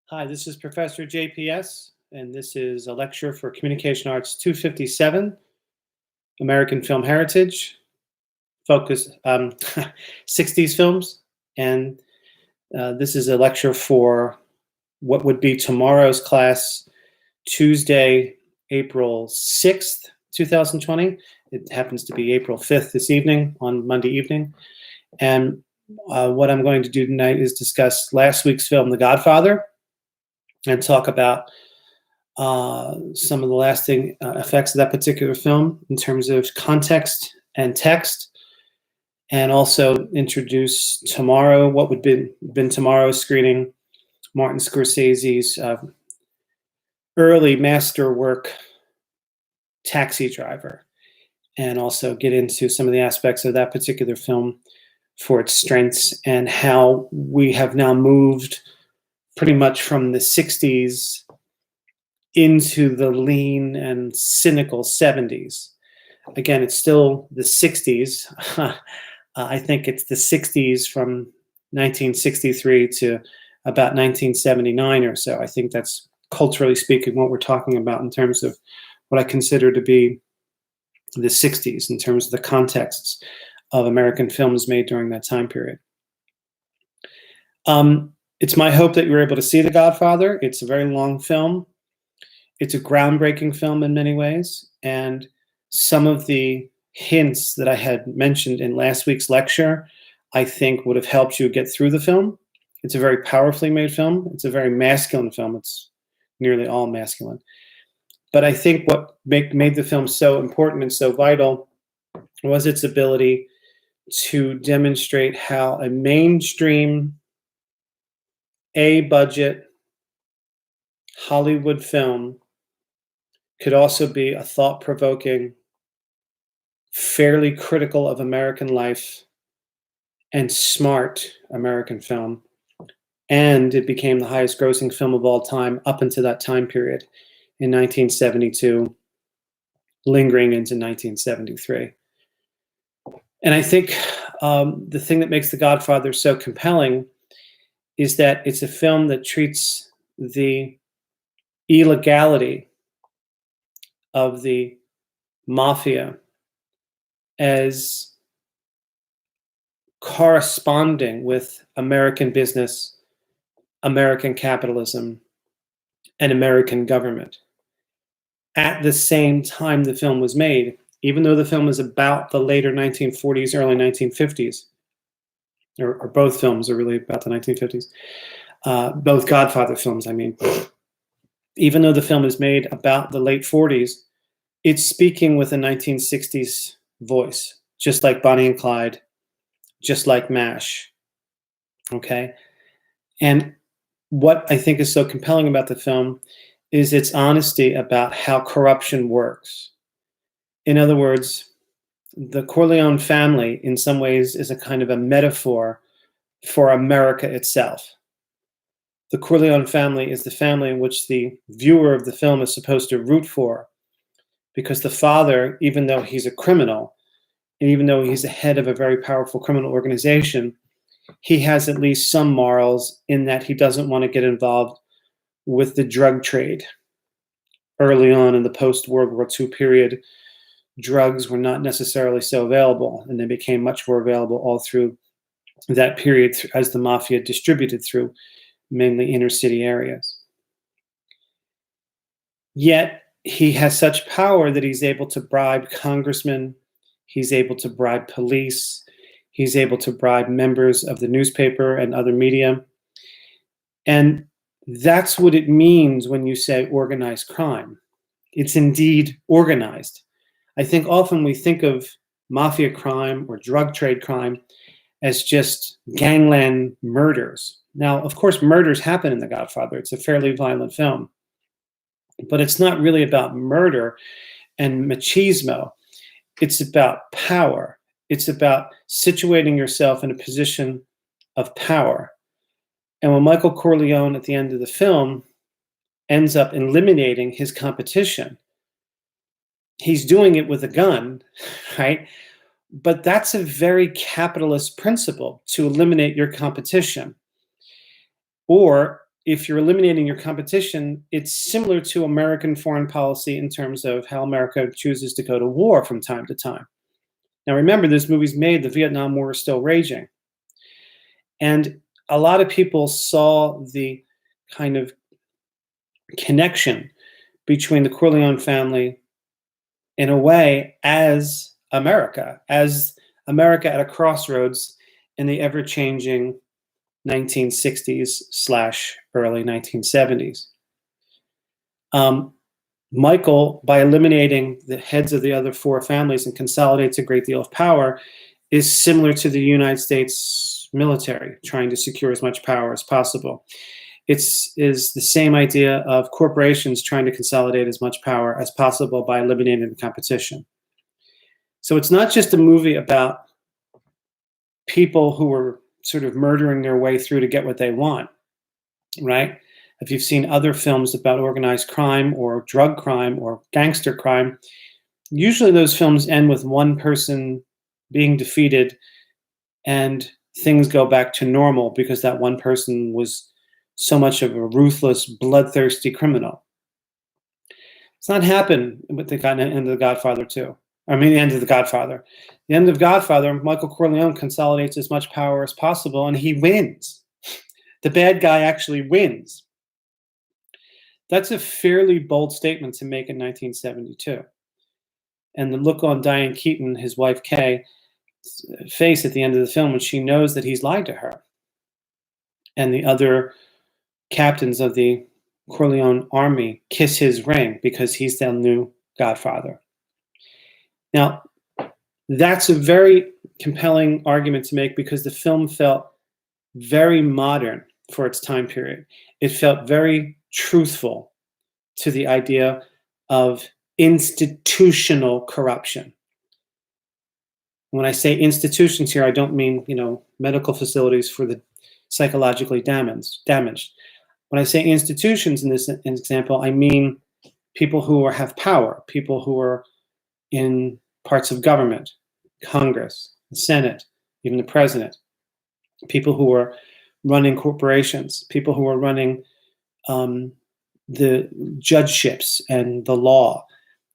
Hi, this is Professor JPS, and this is a lecture for Communication Arts 257, American Film Heritage, focus 60s films. And this is a lecture for what would be tomorrow's class, Tuesday, April 6th, 2020. It happens to be April 5th this evening, on Monday evening. And what I'm going to do tonight is discuss last week's film, The Godfather, and talk about some of the lasting effects of that particular film in terms of context and text, and also introduce tomorrow, what would been tomorrow's screening, Martin Scorsese's early masterwork, Taxi Driver, and also get into some of the aspects of that particular film for its strengths and how we have now moved pretty much from the 60s into the lean and cynical 70s. Again, it's still the 60s. I think it's the 60s from 1963 to about 1979 or so. I think that's, culturally speaking, what we're talking about in terms of what I consider to be the 60s, in terms of the contexts of American films made during that time period. It's my hope that you were able to see The Godfather. It's a very long film. It's a groundbreaking film in many ways. And some of the hints that I had mentioned in last week's lecture, I think would have helped you get through the film. It's a very powerfully made film. It's a very masculine film. It's nearly all masculine. But I think what made the film so important and so vital was its ability to demonstrate how a mainstream, A-budget Hollywood film could also be a thought-provoking, fairly critical of American life, and smart American film. And it became the highest grossing film of all time up until that time period in 1972, lingering into 1973. And I think the thing that makes The Godfather so compelling is that it's a film that treats the illegality of the mafia as corresponding with American business, American capitalism, and American government. At the same time the film was made, even though the film is about the later 1940s, early 1950s, or both films are really about the 1950s, both Godfather films, I mean. Even though the film is made about the late 40s, it's speaking with a 1960s voice, just like Bonnie and Clyde, just like MASH, okay? And what I think is so compelling about the film is its honesty about how corruption works. In other words, the Corleone family, in some ways, is a kind of a metaphor for America itself. The Corleone family is the family in which the viewer of the film is supposed to root for, because the father, even though he's a criminal, and even though he's the head of a very powerful criminal organization, he has at least some morals in that he doesn't want to get involved with the drug trade. Early on in the post-World War II period, drugs were not necessarily so available, and they became much more available all through that period as the mafia distributed through mainly inner city areas. Yet he has such power that he's able to bribe congressmen, he's able to bribe police, he's able to bribe members of the newspaper and other media. And that's what it means when you say organized crime. It's indeed organized. I think often we think of mafia crime or drug trade crime as just gangland murders. Now, of course, murders happen in The Godfather. It's a fairly violent film. But it's not really about murder and machismo. It's about power. It's about situating yourself in a position of power. And when Michael Corleone, at the end of the film, ends up eliminating his competition, he's doing it with a gun, right? But that's a very capitalist principle, to eliminate your competition. Or if you're eliminating your competition, it's similar to American foreign policy in terms of how America chooses to go to war from time to time. Now, remember, this movie's made, the Vietnam War is still raging. And a lot of people saw the kind of connection between the Corleone family in a way as America at a crossroads in the ever-changing 1960s/early 1970s. Michael, by eliminating the heads of the other four families and consolidates a great deal of power, is similar to the United States military, trying to secure as much power as possible. Is the same idea of corporations trying to consolidate as much power as possible by eliminating the competition. So it's not just a movie about people who are sort of murdering their way through to get what they want, right? If you've seen other films about organized crime or drug crime or gangster crime, usually those films end with one person being defeated and things go back to normal because that one person was so much of a ruthless, bloodthirsty criminal. It's not happened with the end of The Godfather 2. I mean, the end of The Godfather. The end of Godfather, Michael Corleone consolidates as much power as possible, and he wins. The bad guy actually wins. That's a fairly bold statement to make in 1972. And the look on Diane Keaton, his wife Kay, face at the end of the film when she knows that he's lied to her. And the other captains of the Corleone army kiss his ring because he's the new Godfather. Now, that's a very compelling argument to make because the film felt very modern for its time period. It felt very truthful to the idea of institutional corruption. When I say institutions here, I don't mean, medical facilities for the psychologically damaged. When I say institutions in this example, I mean people who have power, people who are in parts of government, Congress, the Senate, even the president, people who are running corporations, people who are running the judgeships and the law.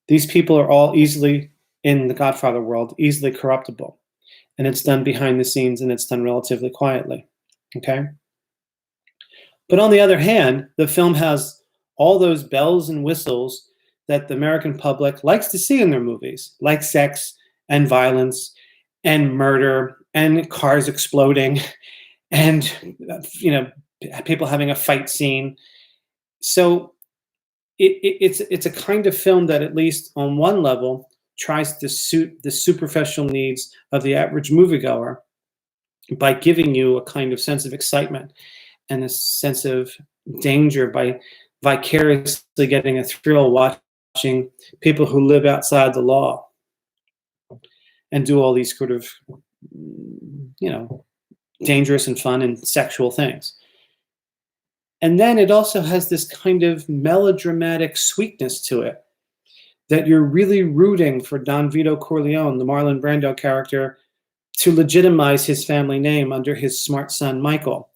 These people are all easily, in the Godfather world, easily corruptible. And it's done behind the scenes and it's done relatively quietly. Okay? But on the other hand, the film has all those bells and whistles that the American public likes to see in their movies, like sex and violence and murder and cars exploding and people having a fight scene. So it's a kind of film that, at least on one level, tries to suit the superficial needs of the average moviegoer by giving you a kind of sense of excitement and a sense of danger by vicariously getting a thrill watching people who live outside the law and do all these sort of, dangerous and fun and sexual things. And then it also has this kind of melodramatic sweetness to it that you're really rooting for Don Vito Corleone, the Marlon Brando character, to legitimize his family name under his smart son, Michael.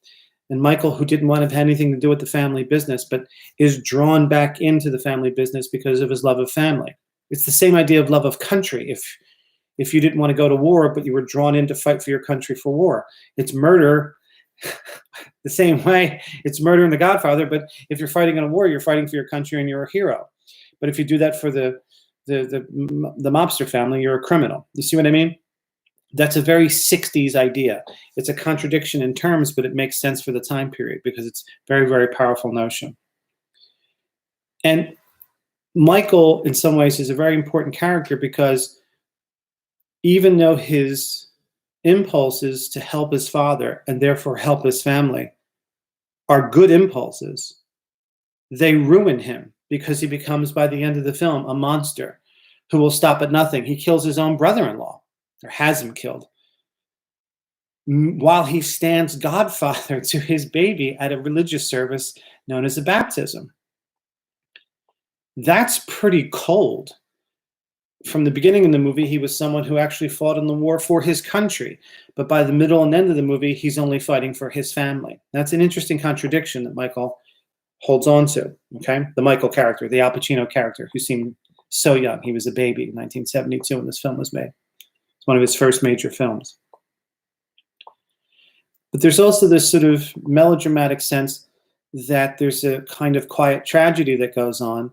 And Michael, who didn't want to have anything to do with the family business, but is drawn back into the family business because of his love of family. It's the same idea of love of country. If you didn't want to go to war, but you were drawn in to fight for your country for war. It's murder the same way. It's murder in The Godfather, but if you're fighting in a war, you're fighting for your country and you're a hero. But if you do that for the mobster family, you're a criminal. You see what I mean? That's a very 60s idea. It's a contradiction in terms, but it makes sense for the time period because it's a very, very powerful notion. And Michael, in some ways, is a very important character because even though his impulses to help his father and therefore help his family are good impulses, they ruin him because he becomes, by the end of the film, a monster who will stop at nothing. He kills his own brother-in-law, or has him killed, while he stands godfather to his baby at a religious service known as a baptism. That's pretty cold. From the beginning of the movie, he was someone who actually fought in the war for his country. But by the middle and end of the movie, he's only fighting for his family. That's an interesting contradiction that Michael holds on to. Okay, the Michael character, the Al Pacino character, who seemed so young. He was a baby in 1972 when this film was made. It's one of his first major films. But there's also this sort of melodramatic sense that there's a kind of quiet tragedy that goes on,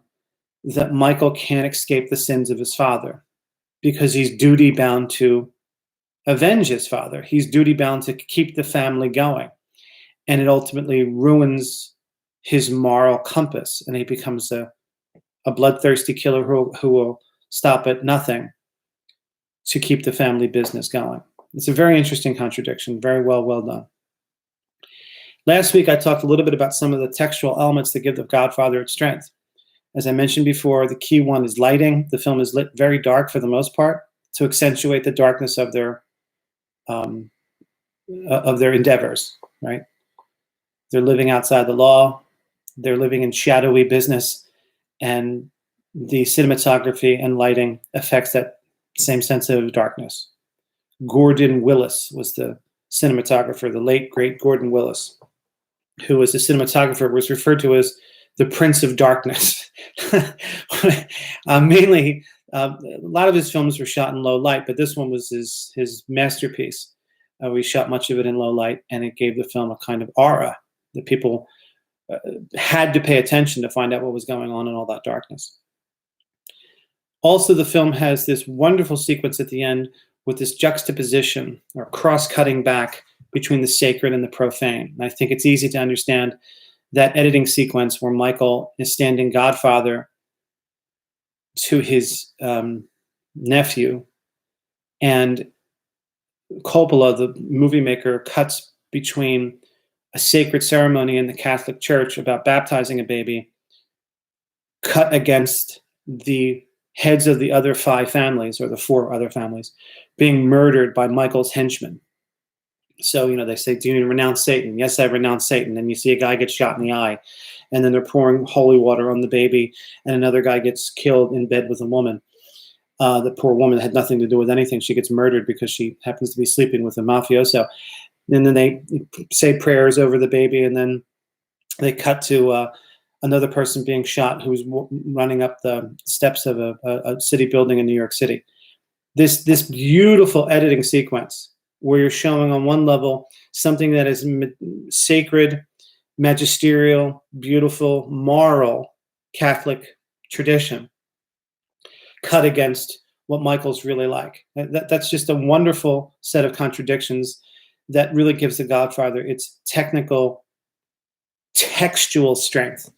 that Michael can't escape the sins of his father because he's duty bound to avenge his father. He's duty bound to keep the family going. And it ultimately ruins his moral compass, and he becomes a bloodthirsty killer who will stop at nothing to keep the family business going. It's a very interesting contradiction, very well done. Last week, I talked a little bit about some of the textual elements that give The Godfather its strength. As I mentioned before, the key one is lighting. The film is lit very dark for the most part to accentuate the darkness of their endeavors, right? They're living outside the law. They're living in shadowy business, and the cinematography and lighting affects that same sense of darkness. Gordon Willis was the cinematographer, the late, great Gordon Willis, who was a cinematographer, was referred to as the Prince of Darkness. Mainly, a lot of his films were shot in low light, but this one was his masterpiece. We shot much of it in low light, and it gave the film a kind of aura that people had to pay attention to find out what was going on in all that darkness. Also, the film has this wonderful sequence at the end with this juxtaposition or cross-cutting back between the sacred and the profane. And I think it's easy to understand that editing sequence where Michael is standing godfather to his nephew, and Coppola, the movie maker, cuts between a sacred ceremony in the Catholic Church about baptizing a baby, cut against the heads of the other 5 families, or the 4 other families, being murdered by Michael's henchmen. So, they say, do you renounce Satan? Yes, I renounce Satan. And you see a guy get shot in the eye, and then they're pouring holy water on the baby, and another guy gets killed in bed with a woman. The poor woman had nothing to do with anything. She gets murdered because she happens to be sleeping with a mafioso. And then they say prayers over the baby, and then they cut to another person being shot who's running up the steps of a city building in New York City. This beautiful editing sequence where you're showing on one level something that is sacred, magisterial, beautiful, moral Catholic tradition, cut against what Michael's really like. That's just a wonderful set of contradictions that really gives The Godfather its technical, textual strength.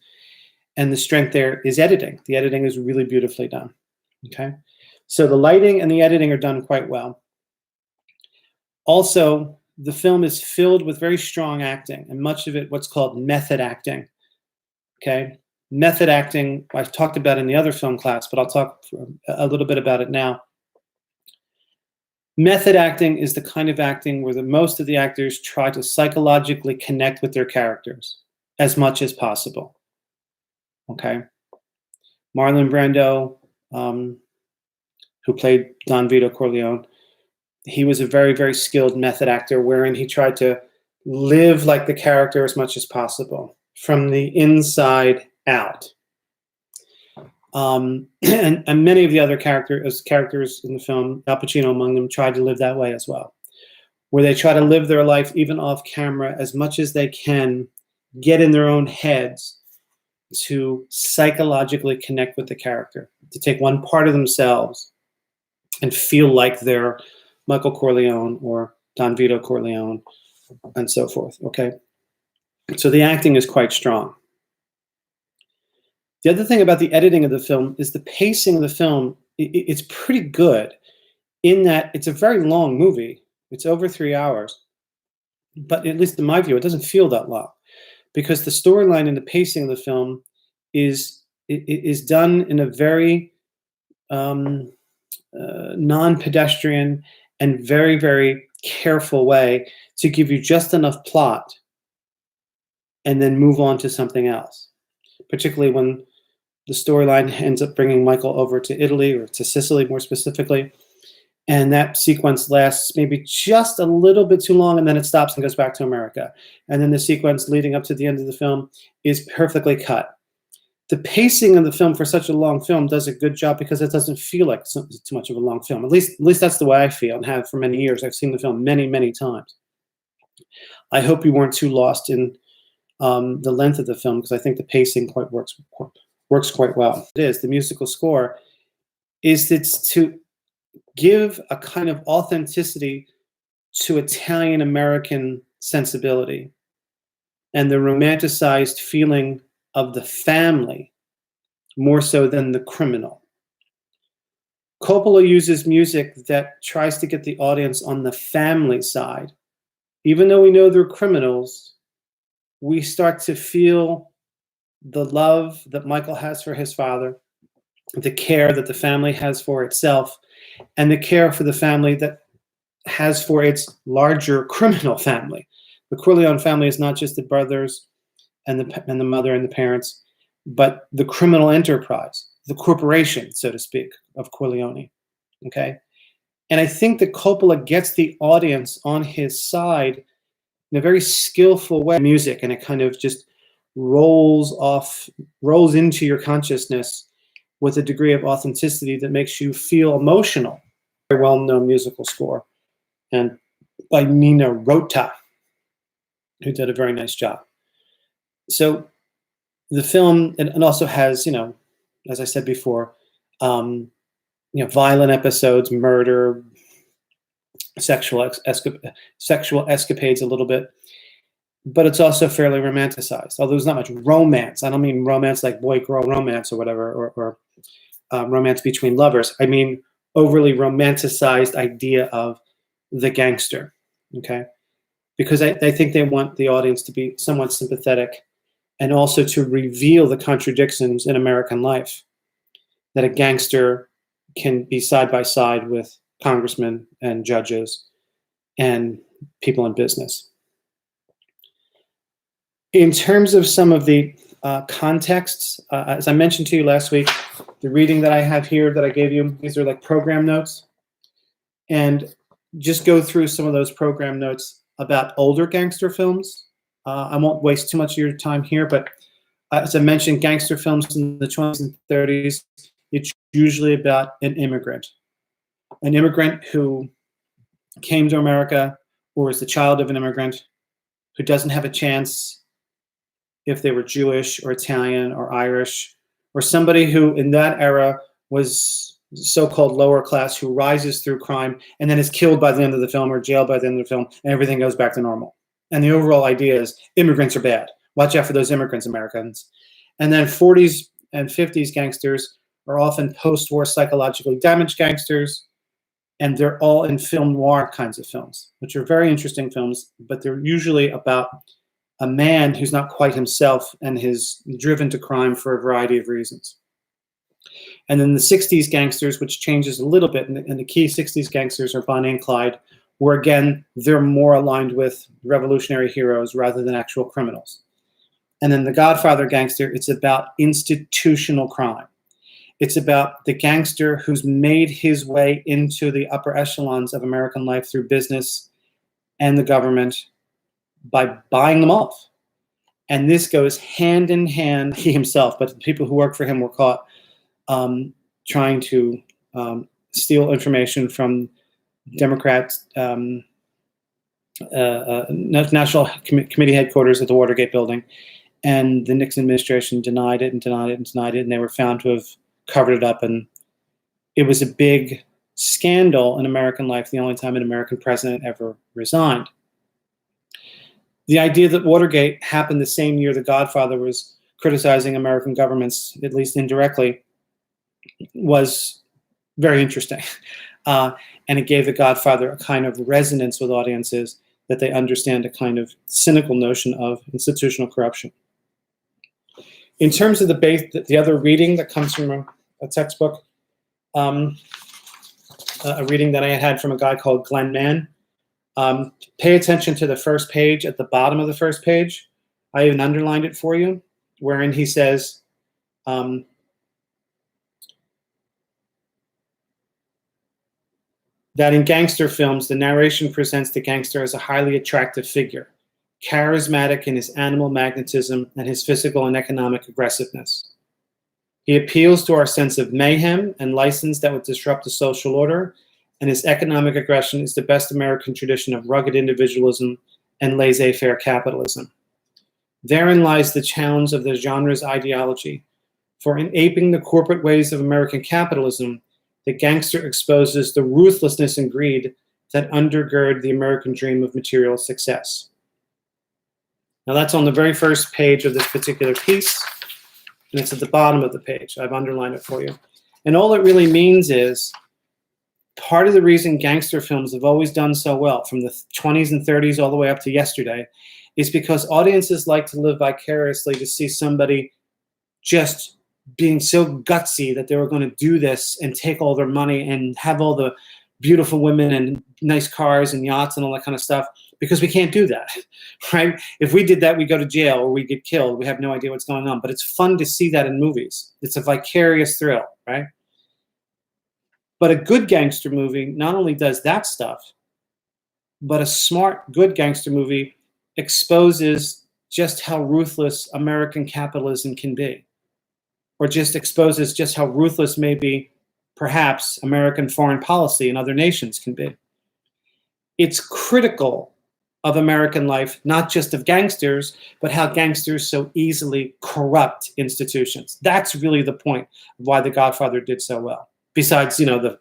And the strength there is editing. The editing is really beautifully done. Okay? So the lighting and the editing are done quite well. Also, the film is filled with very strong acting, and much of it what's called method acting. Okay? Method acting, I've talked about in the other film class, but I'll talk a little bit about it now. Method acting is the kind of acting where most of the actors try to psychologically connect with their characters as much as possible. Okay? Marlon Brando, who played Don Vito Corleone, he was a very, very skilled method actor wherein he tried to live like the character as much as possible from the inside out. And many of the other characters in the film, Al Pacino among them, tried to live that way as well, where they try to live their life even off camera as much as they can, get in their own heads to psychologically connect with the character, to take one part of themselves and feel like they're Michael Corleone or Don Vito Corleone and so forth, okay? So the acting is quite strong. The other thing about the editing of the film is the pacing of the film. It's pretty good in that it's a very long movie. It's over 3 hours. But at least in my view, it doesn't feel that long because the storyline and the pacing of the film is done in a very non-pedestrian and very, very careful way to give you just enough plot and then move on to something else, particularly when the storyline ends up bringing Michael over to Italy, or to Sicily more specifically. And that sequence lasts maybe just a little bit too long, and then it stops and goes back to America. And then the sequence leading up to the end of the film is perfectly cut. The pacing of the film for such a long film does a good job because it doesn't feel like too much of a long film. At least that's the way I feel and have for many years. I've seen the film many, many times. I hope you weren't too lost in the length of the film, because I think the pacing works quite well. It is the musical score is to give a kind of authenticity to Italian American sensibility and the romanticized feeling of the family more so than the criminal. Coppola uses music that tries to get the audience on the family side. Even though we know they're criminals, we start to feel the love that Michael has for his father, the care that the family has for itself, and the care for the family that has for its larger criminal family. The Corleone family is not just the brothers and the mother and the parents, but the criminal enterprise, the corporation, so to speak, of Corleone. Okay? And I think that Coppola gets the audience on his side in a very skillful way. Music, and it kind of just rolls into your consciousness with a degree of authenticity that makes you feel emotional. Very well-known musical score, and by Nina Rota, who did a very nice job. So the film, and also has, as I said before, violent episodes, murder, sexual escapades a little bit, but it's also fairly romanticized. Although there's not much romance. I don't mean romance like boy-girl romance or whatever, or romance between lovers. I mean overly romanticized idea of the gangster, okay? Because I think they want the audience to be somewhat sympathetic and also to reveal the contradictions in American life, that a gangster can be side by side with congressmen and judges and people in business. In terms of some of the contexts, as I mentioned to you last week, the reading that I have here that I gave you, these are like program notes. And just go through some of those program notes about older gangster films. I won't waste too much of your time here, but as I mentioned, gangster films in the 20s and 30s, it's usually about an immigrant who came to America or is the child of an immigrant who doesn't have a chance if they were Jewish or Italian or Irish, or somebody who in that era was so-called lower class, who rises through crime and then is killed by the end of the film or jailed by the end of the film, and everything goes back to normal. And the overall idea is immigrants are bad. Watch out for those immigrants, Americans. And then 40s and 50s gangsters are often post-war psychologically damaged gangsters, and they're all in film noir kinds of films, which are very interesting films, but they're usually about a man who's not quite himself and is driven to crime for a variety of reasons. And then the 60s gangsters, which changes a little bit, and the key 60s gangsters are Bonnie and Clyde, where again, they're more aligned with revolutionary heroes rather than actual criminals. And then the Godfather gangster, it's about institutional crime. It's about the gangster who's made his way into the upper echelons of American life through business and the government by buying them off. And this goes hand in hand, he himself, but the people who work for him were caught trying to steal information from Democrats, National Committee headquarters at the Watergate building. And the Nixon administration denied it and denied it and denied it, and they were found to have covered it up. And it was a big scandal in American life, the only time an American president ever resigned. The idea that Watergate happened the same year The Godfather was criticizing American governments, at least indirectly, was very interesting. And it gave The Godfather a kind of resonance with audiences that they understand a kind of cynical notion of institutional corruption. In terms of the other reading that comes from a textbook, a reading that I had from a guy called Glenn Mann, pay attention to the first page. At the bottom of the first page, I even underlined it for you, wherein he says, that in gangster films, the narration presents the gangster as a highly attractive figure, charismatic in his animal magnetism and his physical and economic aggressiveness. He appeals to our sense of mayhem and license that would disrupt the social order, and his economic aggression is the best American tradition of rugged individualism and laissez-faire capitalism. Therein lies the challenge of the genre's ideology, for in aping the corporate ways of American capitalism, the gangster exposes the ruthlessness and greed that undergird the American dream of material success. Now that's on the very first page of this particular piece, and it's at the bottom of the page. I've underlined it for you. And all it really means is part of the reason gangster films have always done so well, from the 20s and 30s all the way up to yesterday, is because audiences like to live vicariously to see somebody just being so gutsy that they were going to do this and take all their money and have all the beautiful women and nice cars and yachts and all that kind of stuff, because we can't do that, right? If we did that, we go to jail or we get killed. We have no idea what's going on, but it's fun to see that in movies. It's a vicarious thrill, right? But a good gangster movie not only does that stuff, but a smart, good gangster movie exposes just how ruthless American capitalism can be, or just exposes just how ruthless maybe perhaps American foreign policy in other nations can be. It's critical of American life, not just of gangsters, but how gangsters so easily corrupt institutions. That's really the point of why The Godfather did so well. Besides, the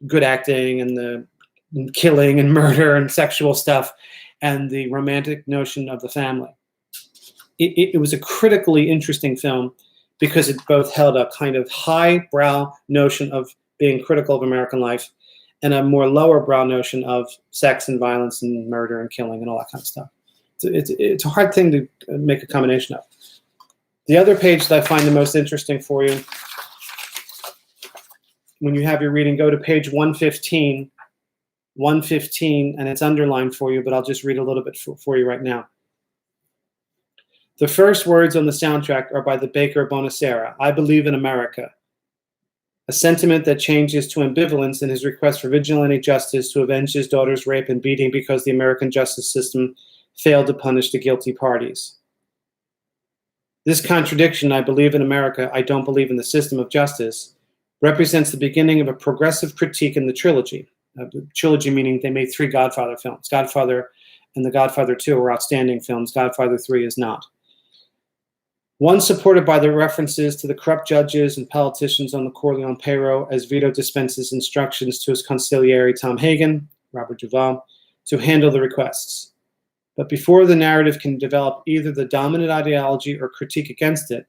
good acting and the killing and murder and sexual stuff and the romantic notion of the family. It was a critically interesting film because it both held a kind of highbrow notion of being critical of American life and a more lower brow notion of sex and violence and murder and killing and all that kind of stuff. It's a hard thing to make a combination of. The other page that I find the most interesting for you, when you have your reading, go to page 115, and it's underlined for you, but I'll just read a little bit for you right now. The first words on the soundtrack are by the Baker Bonacera, "I believe in America," a sentiment that changes to ambivalence in his request for vigilante justice to avenge his daughter's rape and beating because the American justice system failed to punish the guilty parties. This contradiction, "I believe in America, I don't believe in the system of justice," represents the beginning of a progressive critique in the trilogy. The trilogy meaning they made 3 Godfather films. Godfather and The Godfather 2 are outstanding films. Godfather 3 is not. One supported by the references to the corrupt judges and politicians on the Corleone payroll as Vito dispenses instructions to his consigliere Tom Hagen, Robert Duvall, to handle the requests. But before the narrative can develop either the dominant ideology or critique against it,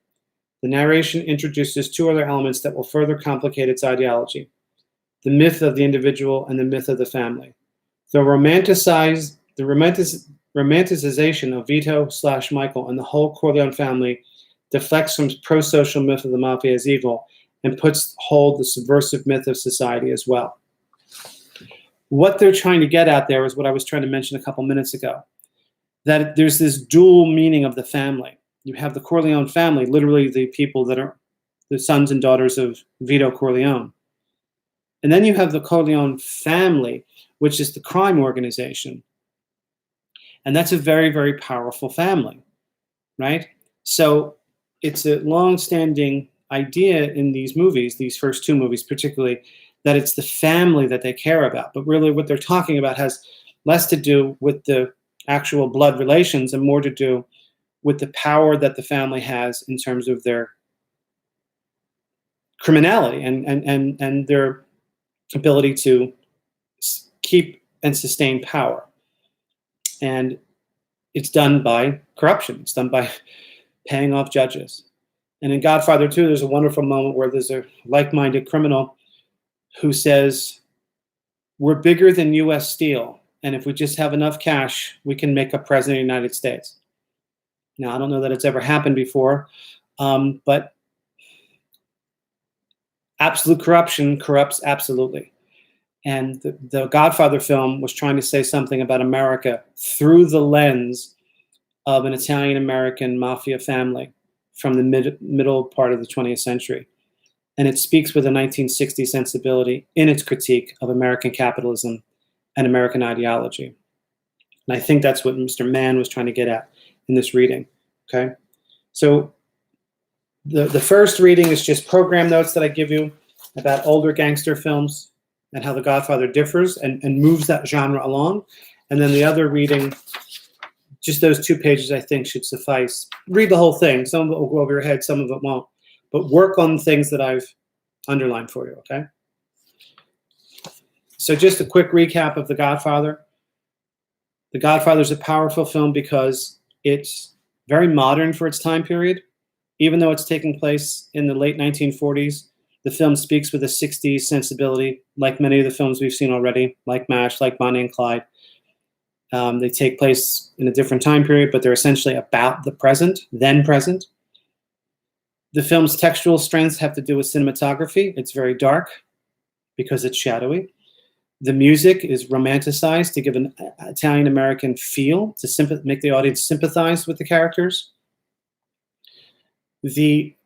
the narration introduces 2 other elements that will further complicate its ideology: the myth of the individual and the myth of the family. The romanticization of Vito/Michael and the whole Corleone family deflects from pro-social myth of the mafia as evil and puts hold the subversive myth of society as well. What they're trying to get at there is what I was trying to mention a couple minutes ago, that there's this dual meaning of the family. You have the Corleone family, literally the people that are the sons and daughters of Vito Corleone. And then you have the Corleone family, which is the crime organization. And that's a very, very powerful family, right? So it's a long-standing idea in these movies, these first 2 movies particularly, that it's the family that they care about. But really what they're talking about has less to do with the actual blood relations and more to do with the power that the family has in terms of their criminality and their ability to keep and sustain power. And it's done by corruption. It's done by paying off judges. And in Godfather 2, there's a wonderful moment where there's a like-minded criminal who says, "We're bigger than U.S. Steel, and if we just have enough cash, we can make a president of the United States." Now, I don't know that it's ever happened before, but absolute corruption corrupts absolutely. And the Godfather film was trying to say something about America through the lens of an Italian-American mafia family from the middle part of the 20th century. and it speaks with a 1960s sensibility in its critique of American capitalism and American ideology. And I think that's what Mr. Mann was trying to get at in this reading. Okay, so the first reading is just program notes that I give you about older gangster films and how The Godfather differs and moves that genre along. And then the other reading, just those 2 pages, I think should suffice. Read the whole thing. Some of it will go over your head, some of it won't. But work on things that I've underlined for you, okay? So just a quick recap of The Godfather. The Godfather is a powerful film because it's very modern for its time period. Even though it's taking place in the late 1940s, the film speaks with a 60s sensibility, like many of the films we've seen already, like MASH, like Bonnie and Clyde. They take place in a different time period, but they're essentially about the present, then present. The film's textual strengths have to do with cinematography. It's very dark because it's shadowy. The music is romanticized to give an Italian-American feel, to make the audience sympathize with the characters. The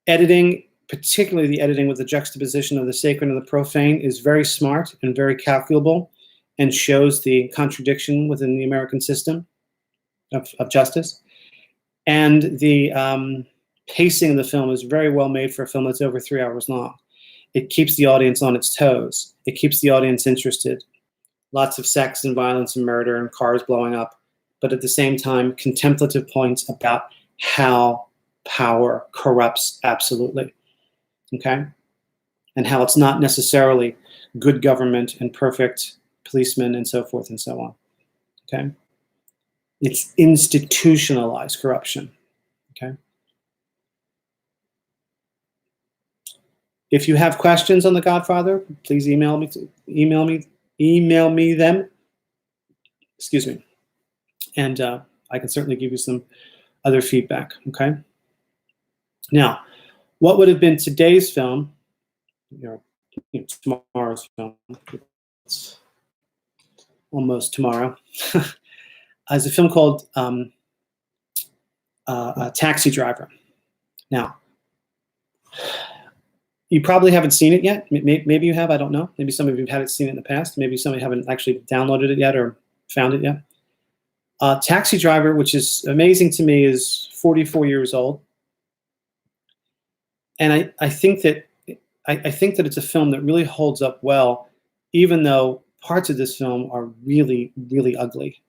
editing, particularly the editing with the juxtaposition of the sacred and the profane, is very smart and very calculable and shows the contradiction within the American system of justice. And the pacing of the film is very well made for a film that's over 3 hours long. It keeps the audience on its toes. It keeps the audience interested. Lots of sex and violence and murder and cars blowing up, but at the same time, contemplative points about how power corrupts absolutely, okay? And how it's not necessarily good government and perfect policemen and so forth and so on, okay? It's institutionalized corruption, okay? If you have questions on The Godfather, please email me them. Excuse me. And I can certainly give you some other feedback, okay? Now, what would have been today's film, tomorrow's film, it's almost tomorrow, is a film called Taxi Driver. Now, you probably haven't seen it yet. Maybe you have, I don't know. Maybe some of you have seen it in the past. Maybe some of you haven't actually downloaded it yet or found it yet. Taxi Driver, which is amazing to me, is 44 years old. And I think that it's a film that really holds up well, even though parts of this film are really, really ugly.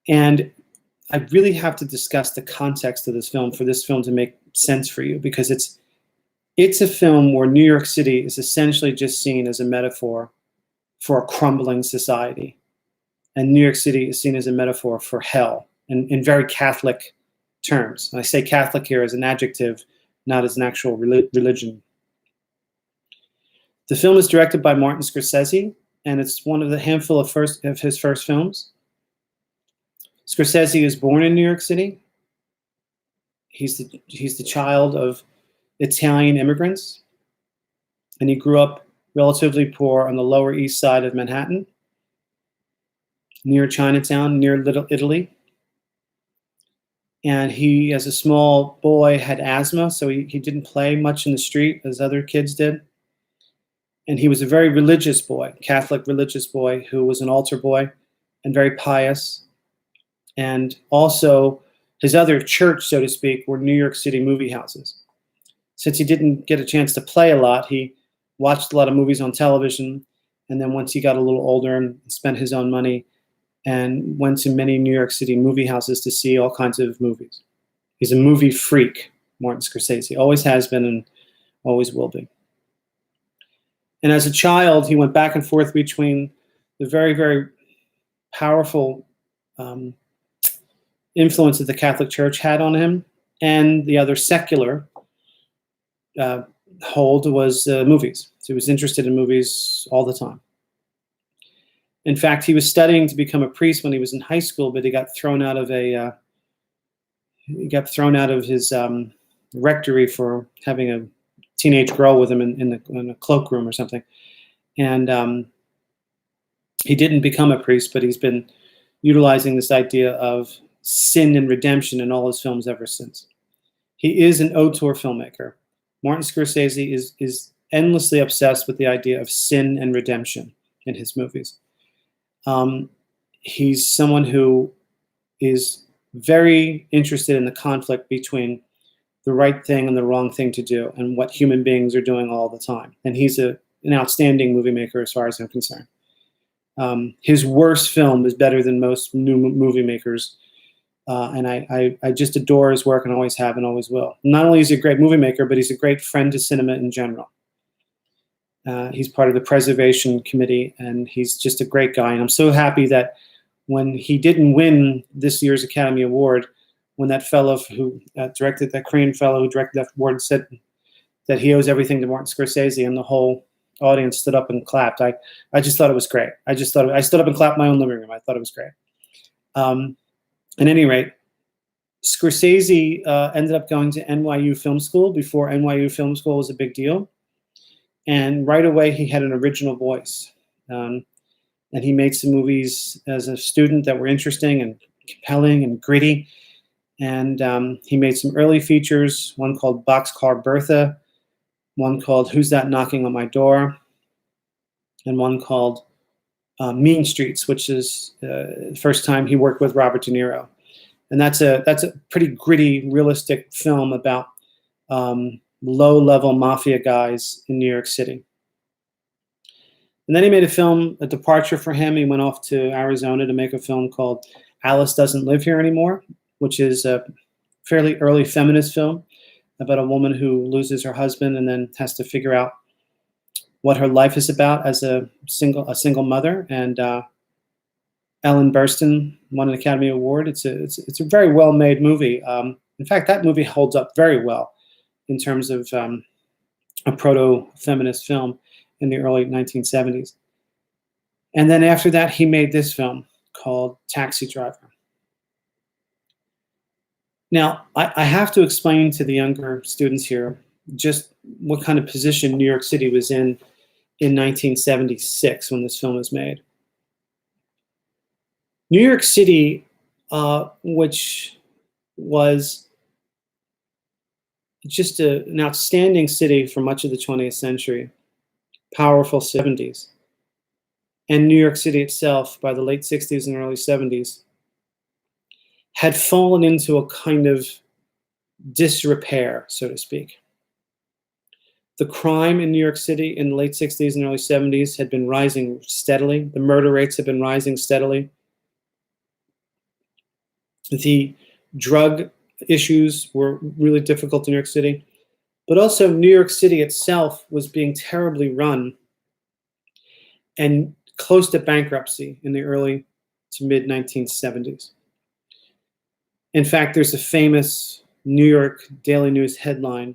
And I really have to discuss the context of this film for this film to make sense for you, because it's a film where New York City is essentially just seen as a metaphor for a crumbling society. And New York City is seen as a metaphor for hell in very Catholic terms. And I say Catholic here as an adjective, not as an actual religion. The film is directed by Martin Scorsese, and it's one of the handful of his first films. Scorsese is born in New York City. He's the child of Italian immigrants, and he grew up relatively poor on the Lower East Side of Manhattan, near Chinatown, near Little Italy. And he, as a small boy, had asthma, so he didn't play much in the street as other kids did. And he was a very religious boy, Catholic religious boy, who was an altar boy and very pious. And also, his other church, so to speak, were New York City movie houses. Since he didn't get a chance to play a lot, he watched a lot of movies on television. And then once he got a little older and spent his own money, and went to many New York City movie houses to see all kinds of movies. He's a movie freak, Martin Scorsese. Always has been and always will be. And as a child, he went back and forth between the very, very powerful influence that the Catholic Church had on him and the other secular hold was movies. So he was interested in movies all the time. In fact, he was studying to become a priest when he was in high school, but he got thrown out of his rectory for having a teenage girl with him in a cloakroom or something. And he didn't become a priest, but he's been utilizing this idea of sin and redemption in all his films ever since. He is an auteur filmmaker. Martin Scorsese is endlessly obsessed with the idea of sin and redemption in his movies. He's someone who is very interested in the conflict between the right thing and the wrong thing to do, and what human beings are doing all the time. And he's an outstanding movie maker as far as I'm concerned. His worst film is better than most new movie makers. And I just adore his work, and always have and always will. Not only is he a great movie maker, but he's a great friend to cinema in general. He's part of the preservation committee, and he's just a great guy. And I'm so happy that when he didn't win this year's Academy Award, when that fellow who directed, that Korean fellow who directed that award, said that he owes everything to Martin Scorsese, and the whole audience stood up and clapped. I just thought it was great. I stood up and clapped in my own living room. I thought it was great. At any rate, Scorsese ended up going to NYU Film School before NYU Film School was a big deal. And right away, he had an original voice. And he made some movies as a student that were interesting and compelling and gritty. And he made some early features, one called Boxcar Bertha, one called Who's That Knocking on My Door, and one called Mean Streets, which is the first time he worked with Robert De Niro. And that's a pretty gritty, realistic film about low-level mafia guys in New York City. And then he made a film, a departure for him. He went off to Arizona to make a film called Alice Doesn't Live Here Anymore, which is a fairly early feminist film about a woman who loses her husband and then has to figure out what her life is about as a single mother. And Ellen Burstyn won an Academy Award. It's a very well-made movie. In fact, that movie holds up very well in terms of a proto-feminist film in the early 1970s. And then after that, he made this film called Taxi Driver. Now, I have to explain to the younger students here just what kind of position New York City was in 1976 when this film was made. New York City, which was just an outstanding city for much of the 20th century, powerful 70s, and New York City itself by the late 60s and early 70s had fallen into a kind of disrepair, so to speak. The crime in New York City in the late 60s and early 70s had been rising steadily. The murder rates had been rising steadily. The drug issues were really difficult in New York City. But also New York City itself was being terribly run and close to bankruptcy in the early to mid 1970s. In fact, there's a famous New York Daily News headline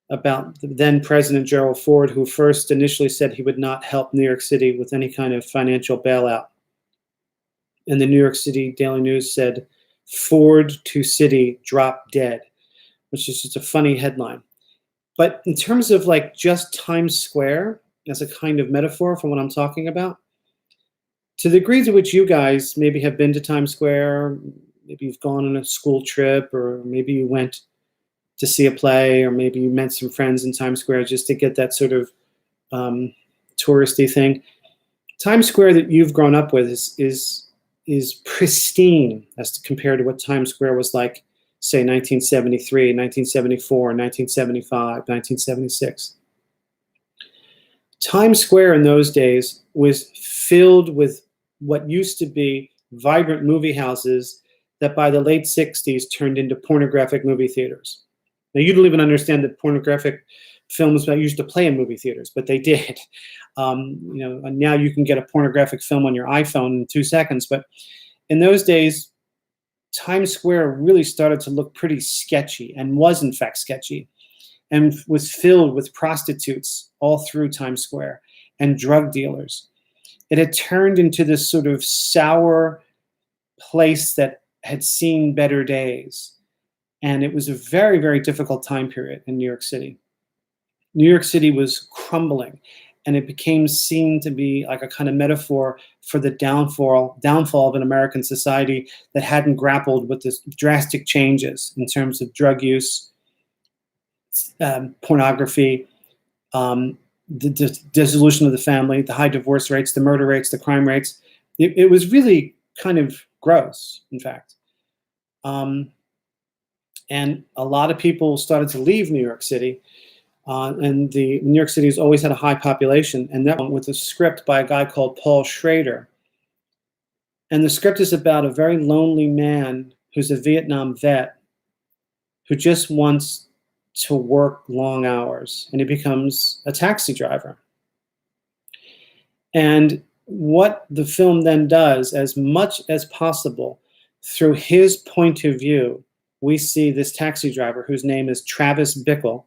about the then President Gerald Ford, who first initially said he would not help New York City with any kind of financial bailout. And the New York City Daily News said, "Ford to city, drop dead," which is just a funny headline. But in terms of like just Times Square as a kind of metaphor for what I'm talking about, to the degree to which you guys maybe have been to Times Square, maybe you've gone on a school trip, or maybe you went to see a play, or maybe you met some friends in Times Square just to get that sort of touristy thing. Times Square that you've grown up with is pristine as compared to what Times Square was like, say, 1973, 1974, 1975, 1976. Times Square in those days was filled with what used to be vibrant movie houses that by the late 60s turned into pornographic movie theaters. Now, you don't even understand that pornographic films used to play in movie theaters, but they did. And now you can get a pornographic film on your iPhone in 2 seconds. But in those days, Times Square really started to look pretty sketchy, and was in fact sketchy, and was filled with prostitutes all through Times Square and drug dealers. It had turned into this sort of sour place that had seen better days. And it was a very, very difficult time period in New York City. New York City was crumbling. and it became seen to be like a kind of metaphor for the downfall of an American society that hadn't grappled with this drastic changes in terms of drug use, pornography, the dissolution of the family, the high divorce rates, the murder rates, the crime rates. It was really kind of gross, in fact. And a lot of people started to leave New York City. And New York City has always had a high population. And that one with a script by a guy called Paul Schrader. And the script is about a very lonely man who's a Vietnam vet who just wants to work long hours. And he becomes a taxi driver. And what the film then does, as much as possible, through his point of view, we see this taxi driver, whose name is Travis Bickle,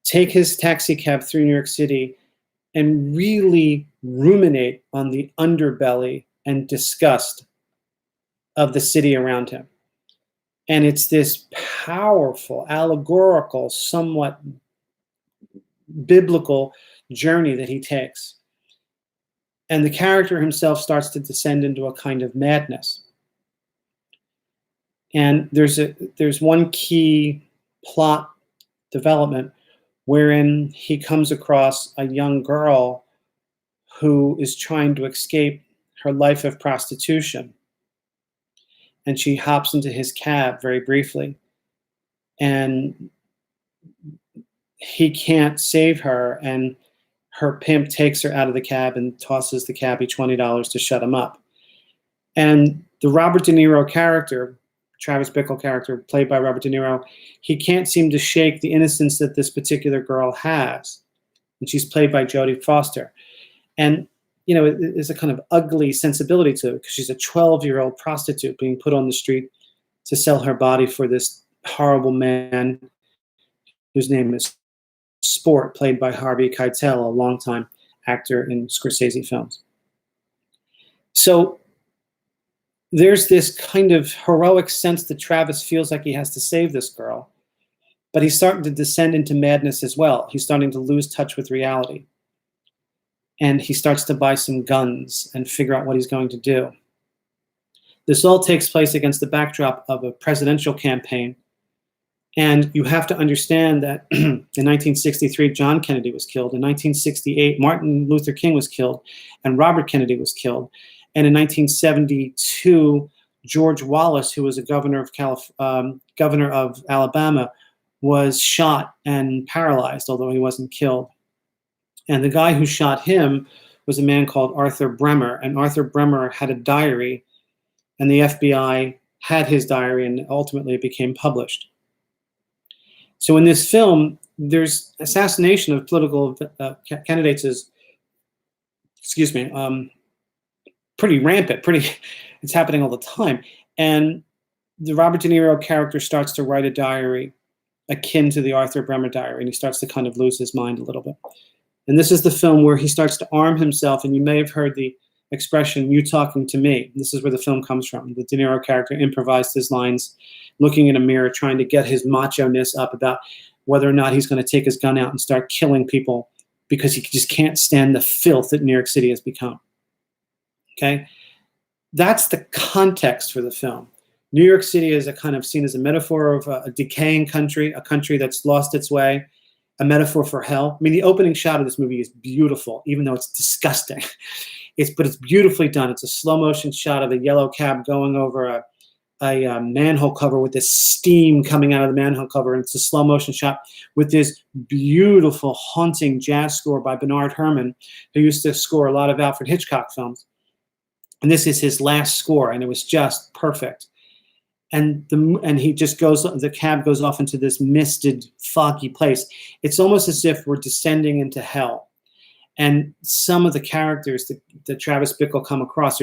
take his taxi cab through New York City and really ruminate on the underbelly and disgust of the city around him. And it's this powerful, allegorical, somewhat biblical journey that he takes. And the character himself starts to descend into a kind of madness. And there's one key plot development wherein he comes across a young girl who is trying to escape her life of prostitution. And she hops into his cab very briefly. And he can't save her. And her pimp takes her out of the cab and tosses the cabbie $20 to shut him up. And the Robert De Niro character, Travis Bickle character, played by Robert De Niro, he can't seem to shake the innocence that this particular girl has. And she's played by Jodie Foster. And, you know, there's a kind of ugly sensibility to it because she's a 12-year-old prostitute being put on the street to sell her body for this horrible man whose name is Sport, played by Harvey Keitel, a longtime actor in Scorsese films. So there's this kind of heroic sense that Travis feels like he has to save this girl, but he's starting to descend into madness as well. He's starting to lose touch with reality. And he starts to buy some guns and figure out what he's going to do. This all takes place against the backdrop of a presidential campaign. And you have to understand that in 1963, John Kennedy was killed. In 1968, Martin Luther King was killed, and Robert Kennedy was killed. And in 1972, George Wallace, who was a governor of Alabama, was shot and paralyzed, although he wasn't killed. And the guy who shot him was a man called Arthur Bremer. And Arthur Bremer had a diary, and the FBI had his diary, and ultimately it became published. So in this film, there's assassination of political candidates is, pretty rampant. It's happening all the time. And the Robert De Niro character starts to write a diary akin to the Arthur Bremer diary, and he starts to kind of lose his mind a little bit. And this is the film where he starts to arm himself, and you may have heard the expression, "you talking to me." This is where the film comes from. The De Niro character improvised his lines, looking in a mirror, trying to get his macho-ness up about whether or not he's going to take his gun out and start killing people because he just can't stand the filth that New York City has become. Okay? That's the context for the film. New York City is a kind of seen as a metaphor of a decaying country, a country that's lost its way, a metaphor for hell. I mean, the opening shot of this movie is beautiful, even though it's disgusting. But it's beautifully done. It's a slow motion shot of a yellow cab going over a manhole cover with this steam coming out of the manhole cover. And it's a slow motion shot with this beautiful, haunting jazz score by Bernard Herrmann, who used to score a lot of Alfred Hitchcock films. And this is his last score, and it was just perfect. And he just the cab goes off into this misted, foggy place. It's almost as if we're descending into hell. And some of the characters that Travis Bickle come across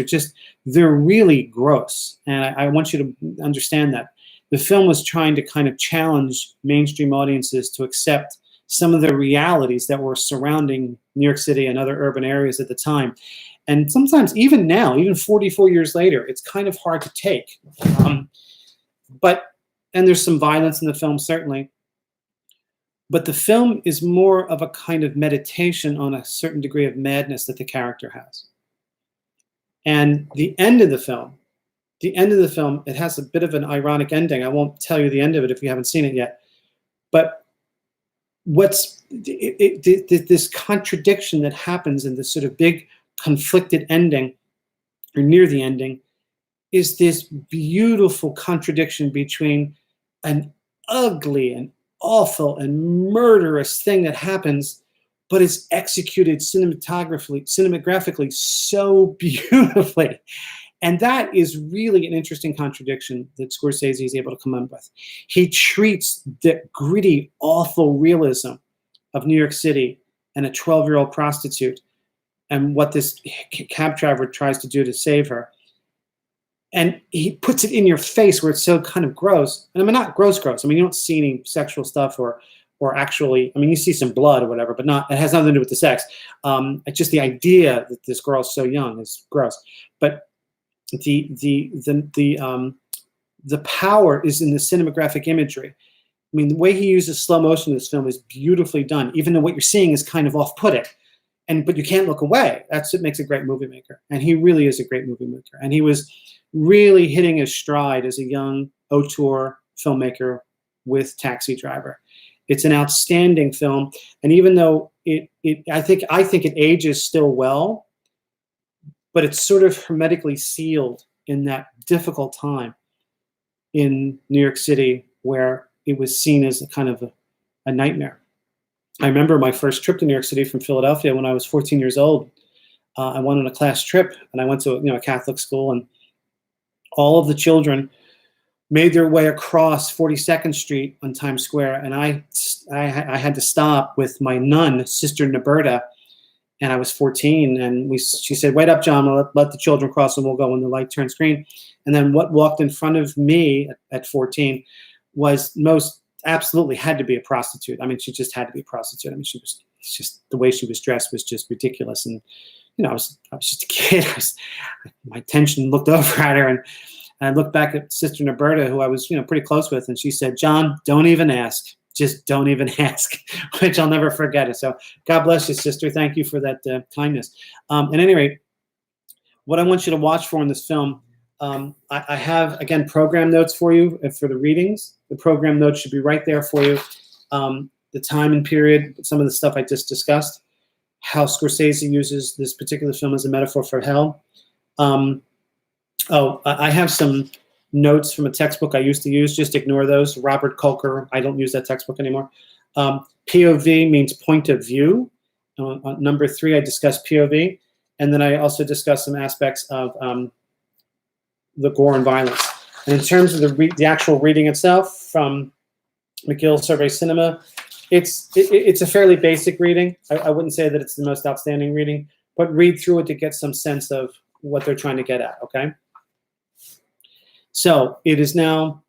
they're really gross. And I want you to understand that. The film was trying to kind of challenge mainstream audiences to accept some of the realities that were surrounding New York City and other urban areas at the time. And sometimes, even now, even 44 years later, it's kind of hard to take. And there's some violence in the film, certainly. But the film is more of a kind of meditation on a certain degree of madness that the character has. And the end of the film, it has a bit of an ironic ending. I won't tell you the end of it if you haven't seen it yet. But this contradiction that happens in this sort of big conflicted ending, or near the ending, is this beautiful contradiction between an ugly and awful and murderous thing that happens, but it's executed cinematographically so beautifully. And that is really an interesting contradiction that Scorsese is able to come up with. He treats the gritty, awful realism of New York City and a 12-year-old prostitute and what this cab driver tries to do to save her. And he puts it in your face where it's so kind of gross. And I mean, not gross. I mean, you don't see any sexual stuff or actually, I mean, you see some blood or whatever, but it has nothing to do with the sex. It's just the idea that this girl's so young is gross. But the power is in the cinematographic imagery. I mean, the way he uses slow motion in this film is beautifully done, even though what you're seeing is kind of off-putting. But you can't look away. That's what makes a great movie maker. And he really is a great movie maker. And he was really hitting his stride as a young auteur filmmaker with Taxi Driver. It's an outstanding film. And even though I think it ages still well, but it's sort of hermetically sealed in that difficult time in New York City where it was seen as a kind of a nightmare. I remember my first trip to New York City from Philadelphia when I was 14 years old. I went on a class trip, and I went to a Catholic school, and all of the children made their way across 42nd Street on Times Square, and I had to stop with my nun, Sister Noberta, and I was 14, and she said, "Wait up, John, we'll let the children cross, and we'll go when the light turns green." And then what walked in front of me at 14 was absolutely had to be a prostitute. I mean, she just had to be a prostitute. I mean, it's just the way she was dressed was just ridiculous. And I was just a kid. My attention looked over at her, and I looked back at Sister Noberta, who I was pretty close with, and she said, "John, don't even ask. Just don't even ask," which I'll never forget it. So God bless you, sister. Thank you for that kindness. At any rate, what I want you to watch for in this film, I have, again, program notes for you for the readings. The program notes should be right there for you. The time and period, some of the stuff I just discussed, how Scorsese uses this particular film as a metaphor for hell. I have some notes from a textbook I used to use. Just ignore those. Robert Kolker. I don't use that textbook anymore. POV means point of view. On number 3, I discussed POV. And then I also discussed some aspects of the gore and violence. And in terms of the actual reading itself from McGill Survey Cinema, it's a fairly basic reading. I wouldn't say that it's the most outstanding reading, but read through it to get some sense of what they're trying to get at, okay? So it is now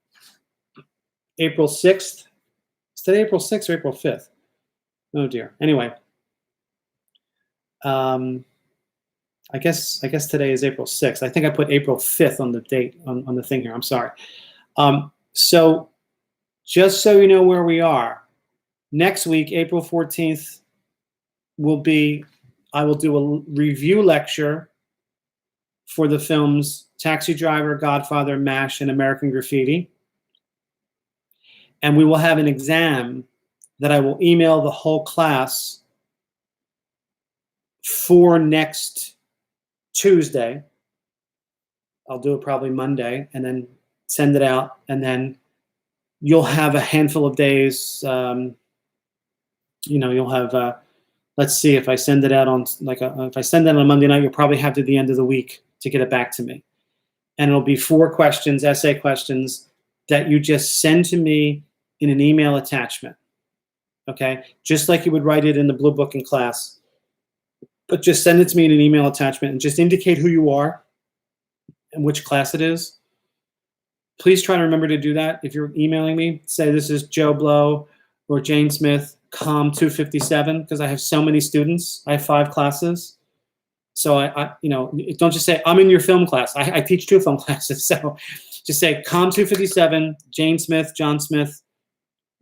April 6th. Is today April 6th or April 5th? Oh dear. Anyway, I guess today is April 6th. I think I put April 5th on the date on the thing here. I'm sorry. So just so you know where we are, next week, April 14th, I will do a review lecture for the films Taxi Driver, Godfather, MASH, and American Graffiti. And we will have an exam that I will email the whole class for next Tuesday. I'll do it probably Monday and then send it out. And then you'll have a handful of days. You'll have, let's see, if I send it out on if I send that on Monday night, you'll probably have to the end of the week to get it back to me. And it'll be 4 questions, essay questions, that you just send to me in an email attachment. Okay? Just like you would write it in the blue book in class. But just send it to me in an email attachment and just indicate who you are and which class it is. Please try to remember to do that. If you're emailing me, say this is Joe Blow or Jane Smith, COM 257, because I have so many students. I have 5 classes. So I don't just say, I'm in your film class. I teach 2 film classes. So just say COM 257, Jane Smith, John Smith,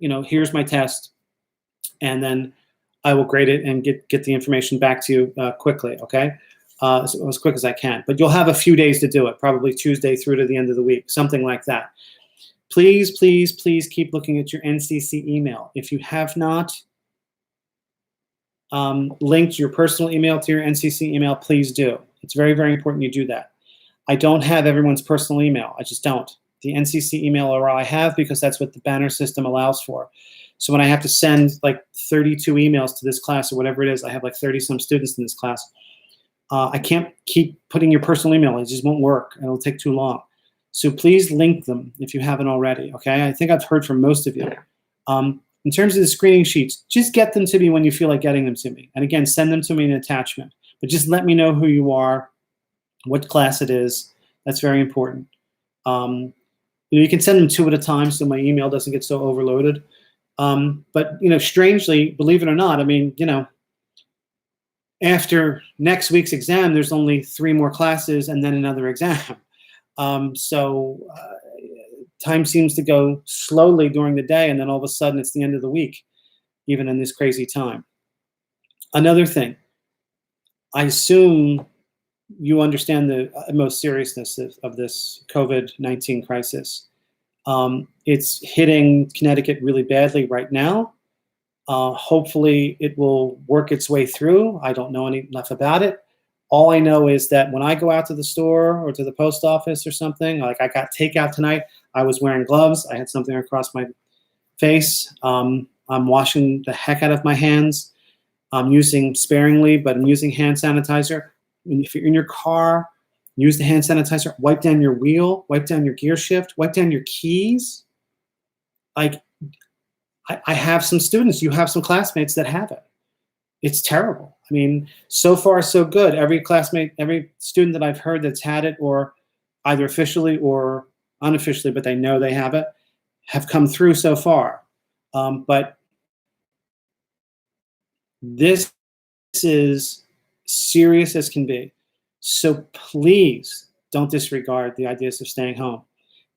here's my test. and then I will grade it and get the information back to you quickly, okay? As quick as I can. But you'll have a few days to do it, probably Tuesday through to the end of the week, something like that. Please, please, please keep looking at your NCC email. If you have not linked your personal email to your NCC email, please do. It's very, very important you do that. I don't have everyone's personal email. I just don't. The NCC email or I have, because that's what the banner system allows for. So when I have to send like 32 emails to this class or whatever it is, I have like 30 some students in this class. I can't keep putting your personal email. It just won't work. It'll take too long. So please link them if you haven't already, okay? I think I've heard from most of you. In terms of the screening sheets, just get them to me when you feel like getting them to me. And again, send them to me in an attachment. But just let me know who you are, what class it is. That's very important. You can send them 2 at a time so my email doesn't get so overloaded. But, strangely, believe it or not, after next week's exam, there's only 3 more classes and then another exam. So time seems to go slowly during the day, and then all of a sudden it's the end of the week, even in this crazy time. Another thing, I assume you understand the utmost seriousness of this COVID-19 crisis. It's hitting Connecticut really badly right now. Hopefully it will work its way through. I don't know enough about it. All I know is that when I go out to the store or to the post office or something, like I got takeout tonight, I was wearing gloves. I had something across my face. I'm washing the heck out of my hands. I'm using sparingly, but I'm using hand sanitizer. And if you're in your car, use the hand sanitizer. Wipe down your wheel. Wipe down your gear shift. Wipe down your keys. Like, I have some students, you have some classmates that have it. It's terrible. I mean, so far so good. Every classmate, every student that I've heard that's had it, or either officially or unofficially, but they know they have it, have come through so far. But this is serious as can be. So please don't disregard the ideas of staying home.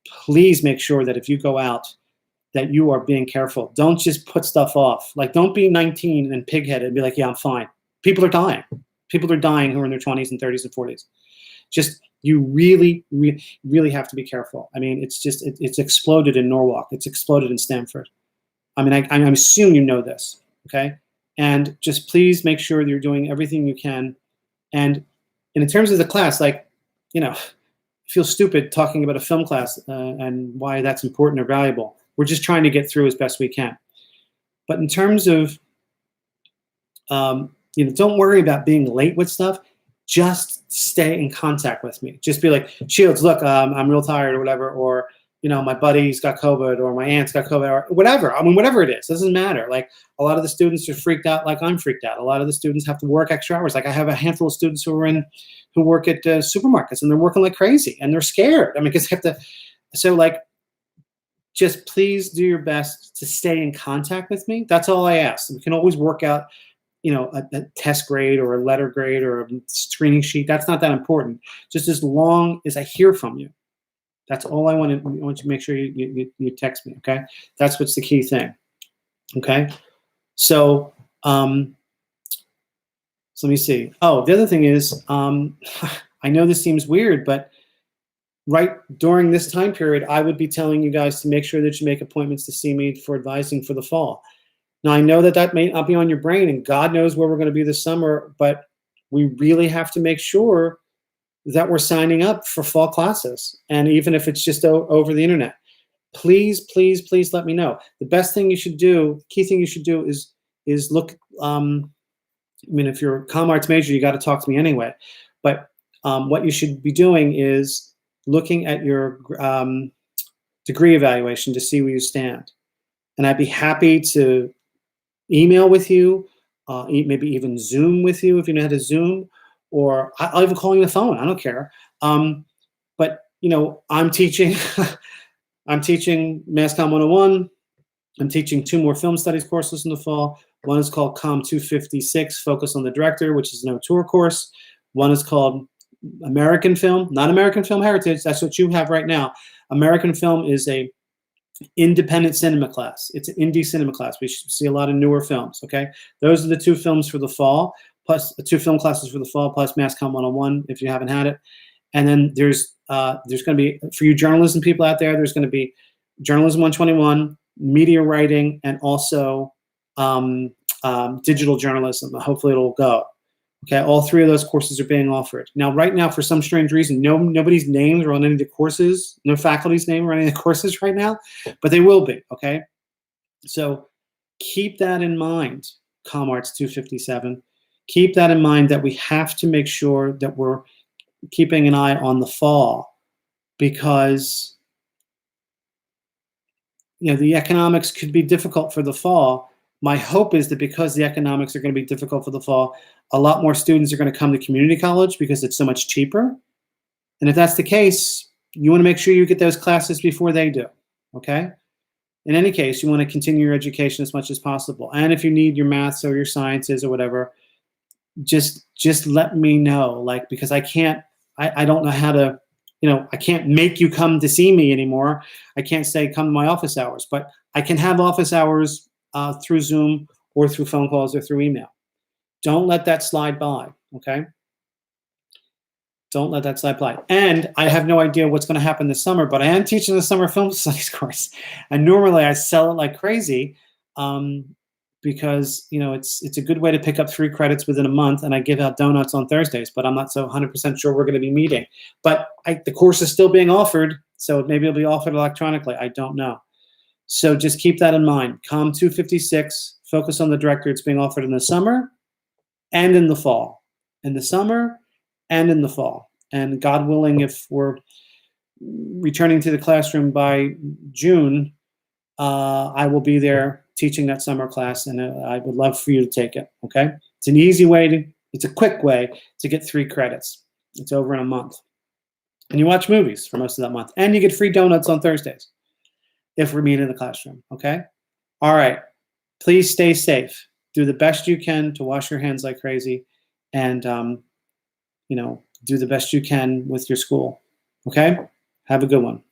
Please make sure that if you go out, that you are being careful. Don't just put stuff off. Like, don't be 19 and pig-headed and be like, yeah, I'm fine. People are dying. People are dying who are in their 20s and 30s and 40s. Just, you really, really, really have to be careful. I mean, it's exploded in Norwalk. It's exploded in Stamford. I mean, I assume you know this, okay? And just please make sure that you're doing everything you can. And in terms of the class, like, I feel stupid talking about a film class and why that's important or valuable. We're just trying to get through as best we can. But in terms of, don't worry about being late with stuff. Just stay in contact with me. Just be like, Shields, look, I'm real tired or whatever, or, my buddy's got COVID, or my aunt's got COVID, or whatever. I mean, whatever it is, doesn't matter. Like, a lot of the students are freaked out like I'm freaked out. A lot of the students have to work extra hours. Like, I have a handful of students who work at supermarkets, and they're working like crazy, and they're scared. I mean, because they have to, so like, just please do your best to stay in contact with me. That's all I ask. We can always work out, a test grade or a letter grade or a screening sheet. That's not that important. Just as long as I hear from you. That's all I want you to make sure you text me, okay? That's what's the key thing, okay? So, so let me see. Oh, the other thing is, I know this seems weird, but right during this time period, I would be telling you guys to make sure that you make appointments to see me for advising for the fall. Now, I know that may not be on your brain, and God knows where we're going to be this summer, but we really have to make sure that we're signing up for fall classes. And even if it's just over the internet, please, please, please let me know. The best thing you should do, key thing you should do is look, if you're a comm arts major, you got to talk to me anyway. But what you should be doing is looking at your degree evaluation to see where you stand. And I'd be happy to email with you, maybe even Zoom with you if you know how to Zoom, or I'll even call you on the phone. I don't care. But I'm teaching, I'm teaching Mass Comm 101. I'm teaching 2 more film studies courses in the fall. One is called Comm 256, Focus on the Director, which is an auteur course. One is called American Film, not American Film Heritage. That's what you have right now. American Film is a Independent cinema class. It's an indie cinema class. We should see a lot of newer films. Okay, those are the 2 films for the fall, plus 2 film classes for the fall, plus Mass Comm 101 if you haven't had it. And then there's going to be, for you journalism people out there, there's going to be Journalism 121, media writing, and also digital journalism. Hopefully it'll go. Okay, all 3 of those courses are being offered. Now, right now, for some strange reason, nobody's names are on any of the courses, no faculty's name are on any of the courses right now, but they will be, okay? So keep that in mind, ComArts 257. Keep that in mind that we have to make sure that we're keeping an eye on the fall, because the economics could be difficult for the fall. My hope is that because the economics are going to be difficult for the fall, a lot more students are going to come to community college because it's so much cheaper. And if that's the case, you want to make sure you get those classes before they do, okay? In any case, you want to continue your education as much as possible. And if you need your maths or your sciences or whatever, just let me know, because I don't know how to, I can't make you come to see me anymore. I can't say come to my office hours, but I can have office hours through Zoom or through phone calls or through email. Don't let that slide by, okay? Don't let that slide by. And I have no idea what's going to happen this summer, but I am teaching the summer film studies course. And normally I sell it like crazy because, it's a good way to pick up 3 credits within a month, and I give out donuts on Thursdays, but I'm not so 100% sure we're going to be meeting. But the course is still being offered, so maybe it'll be offered electronically. I don't know. So just keep that in mind. Com 256, focus on the director. It's being offered in the summer and in the fall. In the summer and in the fall. And God willing, if we're returning to the classroom by June, I will be there teaching that summer class, and I would love for you to take it, okay? It's an easy way it's a quick way to get 3 credits. It's over in a month. And you watch movies for most of that month. And you get free donuts on Thursdays if we're meeting in the classroom, okay? All right. Please stay safe. Do the best you can to wash your hands like crazy, and, do the best you can with your school, okay? Have a good one.